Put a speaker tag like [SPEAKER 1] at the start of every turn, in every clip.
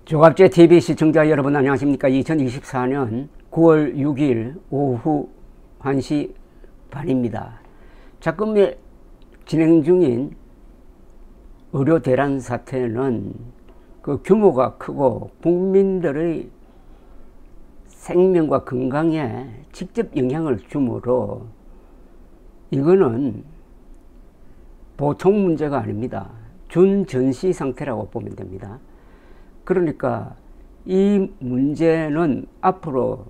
[SPEAKER 1] 조갑제 TV 시청자 여러분 안녕하십니까. 2024년 9월 6일 오후 1시 반입니다. 작금에 진행 중인 의료 대란 사태는 그 규모가 크고 국민들의 생명과 건강에 직접 영향을 주므로 이거는 보통 문제가 아닙니다. 준전시 상태라고 보면 됩니다. 그러니까 이 문제는 앞으로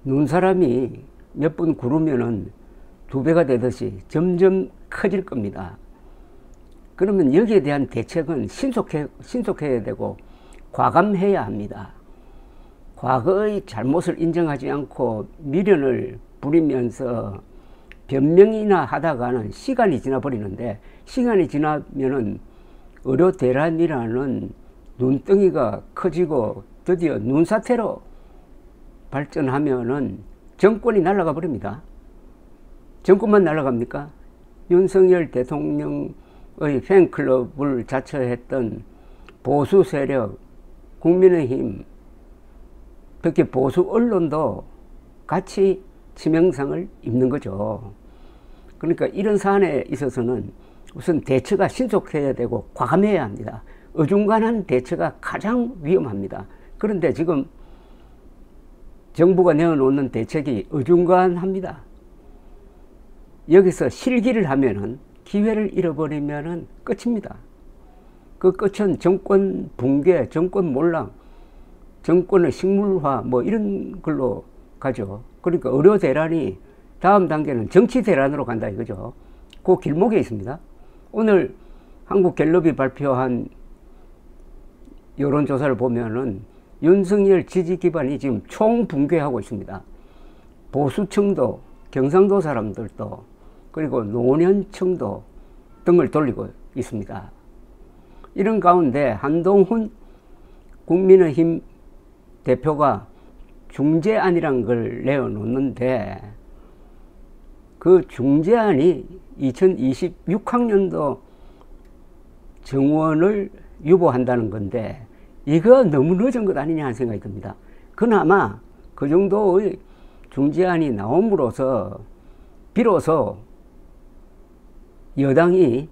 [SPEAKER 1] 눈사람이 몇 번 구르면은 2배가 되듯이 점점 커질 겁니다. 그러면 여기에 대한 대책은 신속해야 되고 과감해야 합니다. 과거의 잘못을 인정하지 않고 미련을 부리면서 변명이나 하다가는 시간이 지나버리는데, 시간이 지나면은 의료 대란이라는 눈덩이가 커지고 드디어 눈사태로 발전하면은 정권이 날아가 버립니다. 정권만 날아갑니까? 윤석열 대통령의 팬클럽을 자처했던 보수 세력, 국민의힘, 특히 보수 언론도 같이 치명상을 입는 거죠. 그러니까 이런 사안에 있어서는 우선 대처가 신속해야 되고 과감해야 합니다. 어중간한 대처가 가장 위험합니다. 그런데 지금 정부가 내어놓는 대책이 어중간합니다. 여기서 실기를 하면은, 기회를 잃어버리면은 끝입니다. 그 끝은 정권 붕괴, 정권 몰락, 정권의 식물화 뭐 이런 걸로 가죠. 그러니까 의료 대란이 다음 단계는 정치 대란으로 간다 이거죠. 그 길목에 있습니다. 오늘 한국갤럽이 발표한 여론조사를 보면은 윤석열 지지 기반이 지금 총붕괴하고 있습니다. 보수층도, 경상도 사람들도, 그리고 노년층도 등을 돌리고 있습니다. 이런 가운데 한동훈 국민의힘 대표가 중재안이란 걸 내어놓는데, 그 중재안이 2026학년도 정원을 유보한다는 건데, 이거 너무 늦은 것 아니냐 하는 생각이 듭니다. 그나마 그 정도의 중재안이 나옴으로써 비로소 여당이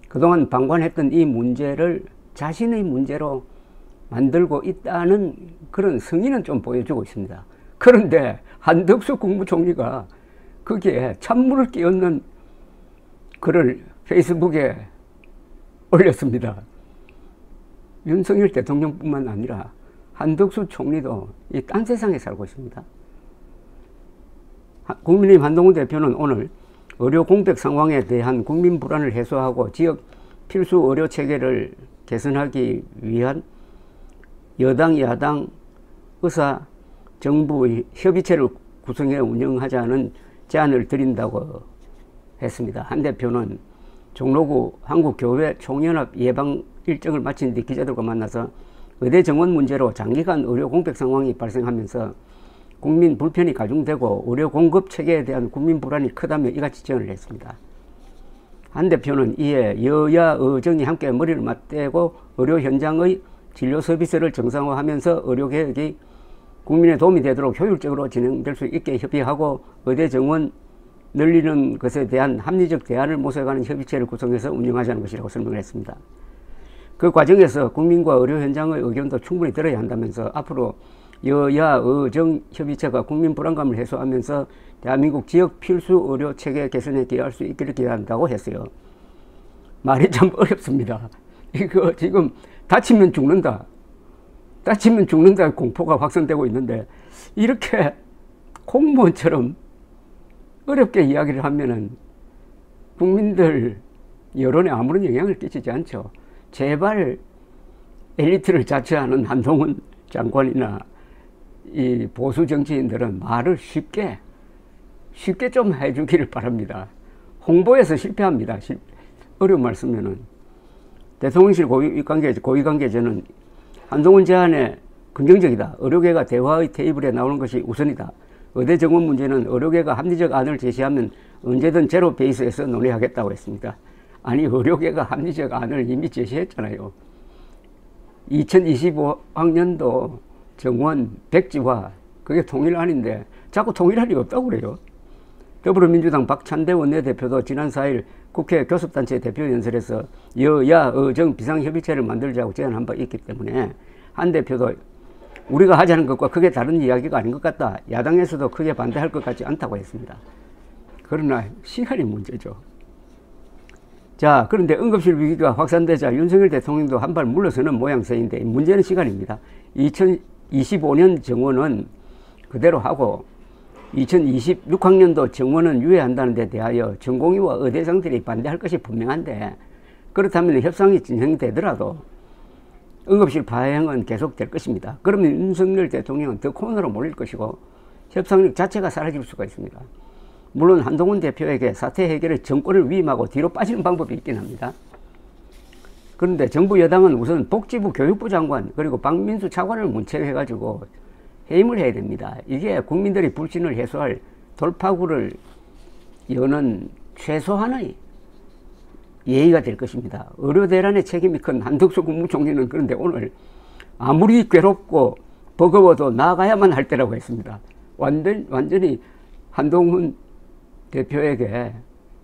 [SPEAKER 1] 그동안 방관했던 이 문제를 자신의 문제로 만들고 있다는 그런 승인은 좀 보여주고 있습니다. 그런데 한덕수 국무총리가 거기에 찬물을 끼얹는 글을 페이스북에 올렸습니다. 윤석열 대통령뿐만 아니라 한덕수 총리도 이 딴 세상에 살고 있습니다. 국민의힘 한동훈 대표는 오늘 의료 공백 상황에 대한 국민 불안을 해소하고 지역 필수 의료 체계를 개선하기 위한 여당, 야당, 의사, 정부의 협의체를 구성해 운영하자는 제안을 드린다고 했습니다. 한 대표는 종로구 한국교회 총연합 예방 일정을 마친 뒤 기자들과 만나서 의대 정원 문제로 장기간 의료 공백 상황이 발생하면서 국민 불편이 가중되고 의료 공급 체계에 대한 국민 불안이 크다며 이같이 제언을 했습니다. 한 대표는 이에 여야 의정이 함께 머리를 맞대고 의료 현장의 진료 서비스를 정상화하면서 의료개혁이 국민에 도움이 되도록 효율적으로 진행될 수 있게 협의하고 의대 정원 늘리는 것에 대한 합리적 대안을 모색하는 협의체를 구성해서 운영하자는 것이라고 설명을 했습니다. 그 과정에서 국민과 의료 현장의 의견도 충분히 들어야 한다면서 앞으로 여야 의정 협의체가 국민 불안감을 해소하면서 대한민국 지역 필수 의료 체계 개선에 기여할 수 있기를 기대한다고 했어요. 말이 참 어렵습니다. 이거 지금 다치면 죽는다, 다치면 죽는다 공포가 확산되고 있는데, 이렇게 공무원처럼 어렵게 이야기를 하면은 국민들 여론에 아무런 영향을 끼치지 않죠. 제발 엘리트를 자처하는 한동훈 장관이나 이 보수 정치인들은 말을 쉽게 좀 해주기를 바랍니다. 홍보에서 실패합니다. 어려운 말 쓰면은. 대통령실 고위관계자는 한동훈 제안에 긍정적이다. 의료계가 대화의 테이블에 나오는 것이 우선이다. 의대 정원 문제는 의료계가 합리적 안을 제시하면 언제든 제로 베이스에서 논의하겠다고 했습니다. 아니, 의료계가 합리적 안을 이미 제시했잖아요. 2025학년도 정원 백지화 그게 통일안인데 자꾸 통일안이 없다고 그래요. 더불어민주당 박찬대 원내대표도 지난 4일 국회 교섭단체 대표연설에서 여야 어정 비상협의체를 만들자고 제안한 바 있기 때문에 한 대표도 우리가 하자는 것과 크게 다른 이야기가 아닌 것 같다. 야당에서도 크게 반대할 것 같지 않다고 했습니다. 그러나 시간이 문제죠. 자, 그런데 응급실 위기가 확산되자 윤석열 대통령도 한 발 물러서는 모양새인데 문제는 시간입니다. 2025년 정원은 그대로 하고 2026학년도 정원은 유예한다는 데 대하여 전공의와 의대생들이 반대할 것이 분명한데 그렇다면 협상이 진행되더라도 응급실 파행은 계속될 것입니다. 그러면 윤석열 대통령은 더 코너로 몰릴 것이고 협상력 자체가 사라질 수가 있습니다. 물론 한동훈 대표에게 사태 해결에 정권을 위임하고 뒤로 빠지는 방법이 있긴 합니다. 그런데 정부 여당은 우선 복지부 교육부 장관 그리고 박민수 차관을 문책해가지고 해임을 해야 됩니다. 이게 국민들이 불신을 해소할 돌파구를 여는 최소한의 예의가 될 것입니다. 의료대란의 책임이 큰 한덕수 국무총리는 그런데 오늘 아무리 괴롭고 버거워도 나아가야만 할 때라고 했습니다. 완전히 한동훈 대표에게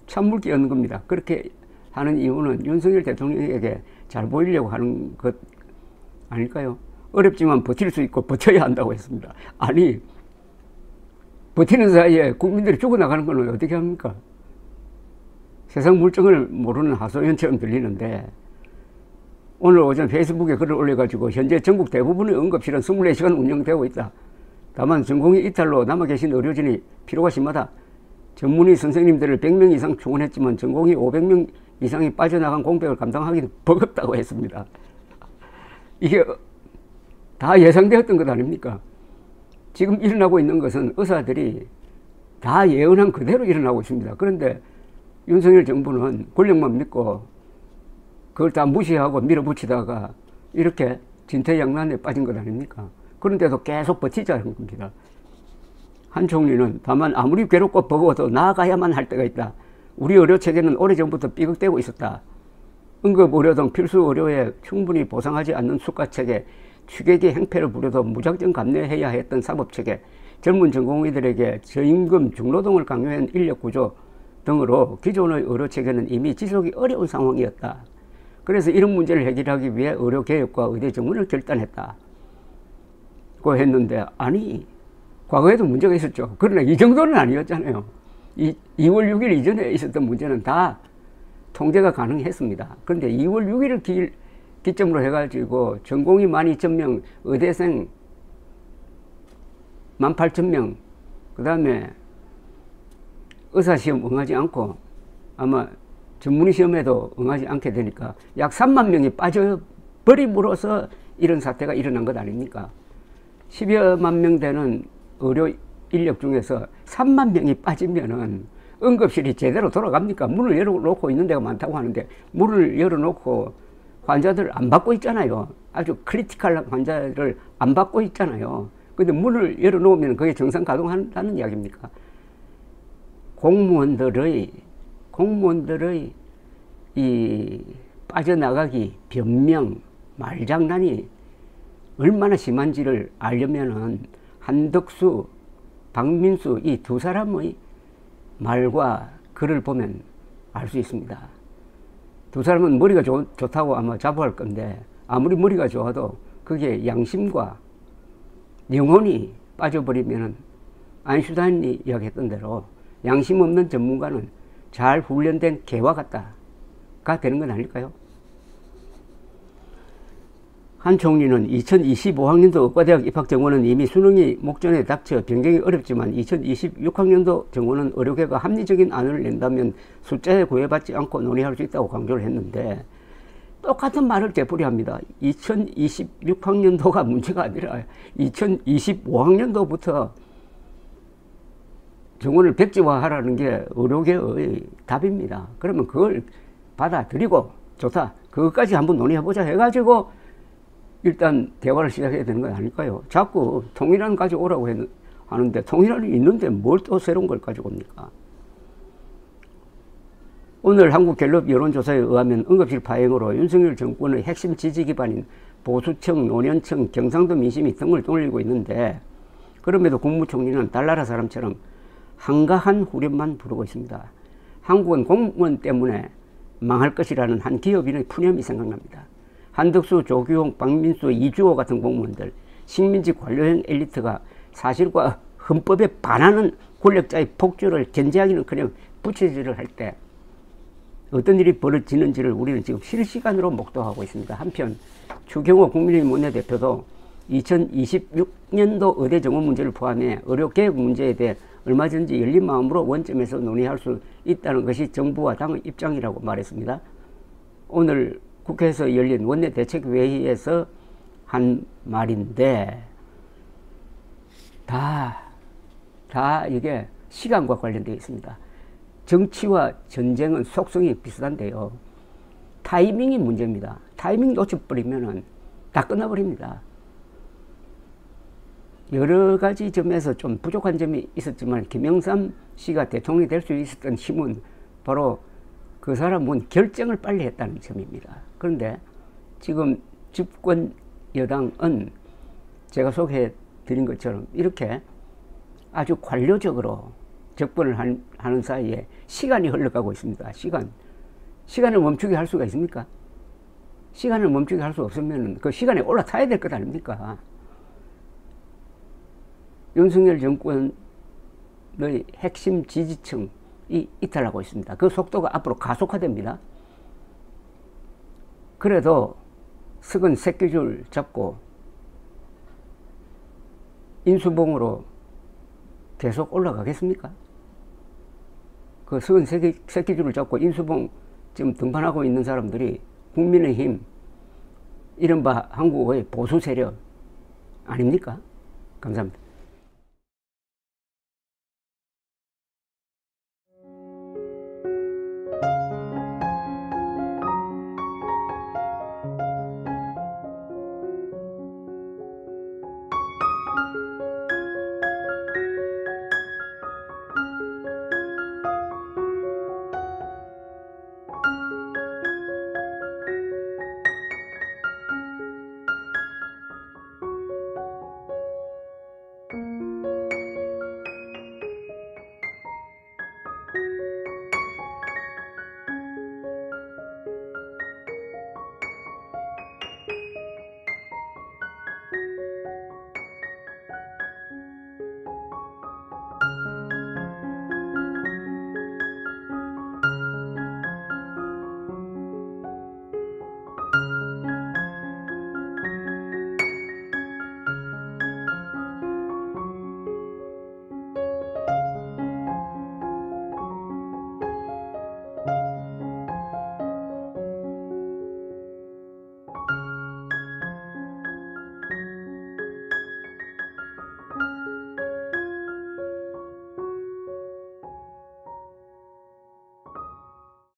[SPEAKER 1] 찬물 끼얹는 겁니다. 그렇게 하는 이유는 윤석열 대통령에게 잘 보이려고 하는 것 아닐까요? 어렵지만 버틸 수 있고 버텨야 한다고 했습니다. 아니 버티는 사이에 국민들이 죽어나가는 건 어떻게 합니까? 세상 물정을 모르는 하소연처럼 들리는데 오늘 오전 페이스북에 글을 올려가지고 현재 전국 대부분의 응급실은 24시간 운영되고 있다. 다만 전공의 이탈로 남아 계신 의료진이 필요가 심하다. 전문의 선생님들을 100명 이상 충원했지만 전공의 500명 이상이 빠져나간 공백을 감당하기는 버겁다고 했습니다. 이게 다 예상되었던 것 아닙니까? 지금 일어나고 있는 것은 의사들이 다 예언한 그대로 일어나고 있습니다. 그런데 윤석열 정부는 권력만 믿고 그걸 다 무시하고 밀어붙이다가 이렇게 진퇴양난에 빠진 것 아닙니까? 그런데도 계속 버티자는 겁니다. 한 총리는 다만 아무리 괴롭고 버거워도 나아가야만 할 때가 있다. 우리 의료체계는 오래전부터 삐걱대고 있었다. 응급의료 등 필수 의료에 충분히 보상하지 않는 수가체계, 취객이 행패를 부려도 무작정 감내해야 했던 사법체계, 젊은 전공의들에게 저임금 중노동을 강요한 인력구조 등으로 기존의 의료체계는 이미 지속이 어려운 상황이었다. 그래서 이런 문제를 해결하기 위해 의료개혁과 의대정원을 결단했다. 고 했는데 아니 과거에도 문제가 있었죠. 그러나 이 정도는 아니었잖아요. 2월 6일 이전에 있었던 문제는 다 통제가 가능했습니다. 그런데 2월 6일을 기점으로 해가지고 전공의 12,000명, 의대생 18,000명, 그 다음에 의사시험 응하지 않고 아마 전문의 시험에도 응하지 않게 되니까 약 3만 명이 빠져버림으로써 이런 사태가 일어난 것 아닙니까? 10여만 명 되는 의료 인력 중에서 3만 명이 빠지면은 응급실이 제대로 돌아갑니까? 문을 열어놓고 있는 데가 많다고 하는데 문을 열어놓고 환자들 안 받고 있잖아요. 아주 크리티컬한 환자를 안 받고 있잖아요. 근데 문을 열어놓으면 그게 정상 가동한다는 이야기입니까? 공무원들의 이 빠져나가기, 변명, 말장난이 얼마나 심한지를 알려면은 한덕수, 박민수 이 두 사람의 말과 글을 보면 알 수 있습니다. 두 사람은 머리가 좋다고 아마 자부할 건데 아무리 머리가 좋아도 그게 양심과 영혼이 빠져버리면 아인슈타인이 이야기했던 대로 양심 없는 전문가는 잘 훈련된 개와 같다가 되는 건 아닐까요? 한 총리는 2025학년도 의과대학 입학 정원은 이미 수능이 목전에 닥쳐 변경이 어렵지만 2026학년도 정원은 의료계가 합리적인 안을 낸다면 숫자에 구애받지 않고 논의할 수 있다고 강조를 했는데 똑같은 말을 되풀이합니다. 2026학년도가 문제가 아니라 2025학년도부터 정원을 백지화하라는 게 의료계의 답입니다. 그러면 그걸 받아들이고 좋다. 그것까지 한번 논의해보자 해가지고 일단 대화를 시작해야 되는 건 아닐까요? 자꾸 통일안 가져오라고 하는데 통일안이 있는데 뭘 또 새로운 걸 가지고 옵니까? 오늘 한국갤럽 여론조사에 의하면 응급실 파행으로 윤석열 정권의 핵심 지지 기반인 보수층, 노년층, 경상도 민심이 등을 돌리고 있는데 그럼에도 국무총리는 달나라 사람처럼 한가한 후렴만 부르고 있습니다. 한국은 공무원 때문에 망할 것이라는 한 기업인의 푸념이 생각납니다. 한덕수, 조규홍, 박민수, 이주호 같은 공무원들, 식민지 관료형 엘리트가 사실과 헌법에 반하는 권력자의 폭주를 견제하기는커녕 부채질을 할 때 어떤 일이 벌어지는지를 우리는 지금 실시간으로 목도하고 있습니다. 한편 추경호 국민의힘 원내대표도 2026년도 의대 정원 문제를 포함해 의료개혁 문제에 대해 얼마든지 열린 마음으로 원점에서 논의할 수 있다는 것이 정부와 당의 입장이라고 말했습니다. 오늘 국회에서 열린 원내대책회의에서 한 말인데 다 이게 시간과 관련되어 있습니다. 정치와 전쟁은 속성이 비슷한데요. 타이밍이 문제입니다. 타이밍 놓쳐버리면 다 끝나버립니다. 여러 가지 점에서 좀 부족한 점이 있었지만 김영삼 씨가 대통령이 될 수 있었던 힘은 바로 그 사람은 결정을 빨리 했다는 점입니다. 그런데 지금 집권 여당은 제가 소개해 드린 것처럼 이렇게 아주 관료적으로 접근을 하는 사이에 시간이 흘러가고 있습니다. 시간을 멈추게 할 수가 있습니까? 시간을 멈추게 할 수 없으면 그 시간에 올라타야 될 것 아닙니까? 윤석열 정권의 핵심 지지층이 이탈하고 있습니다. 그 속도가 앞으로 가속화됩니다. 그래도 썩은 새끼줄 잡고 인수봉으로 계속 올라가겠습니까? 그 썩은 새끼줄을 잡고 인수봉 지금 등판하고 있는 사람들이 국민의힘, 이른바 한국의 보수 세력 아닙니까? 감사합니다.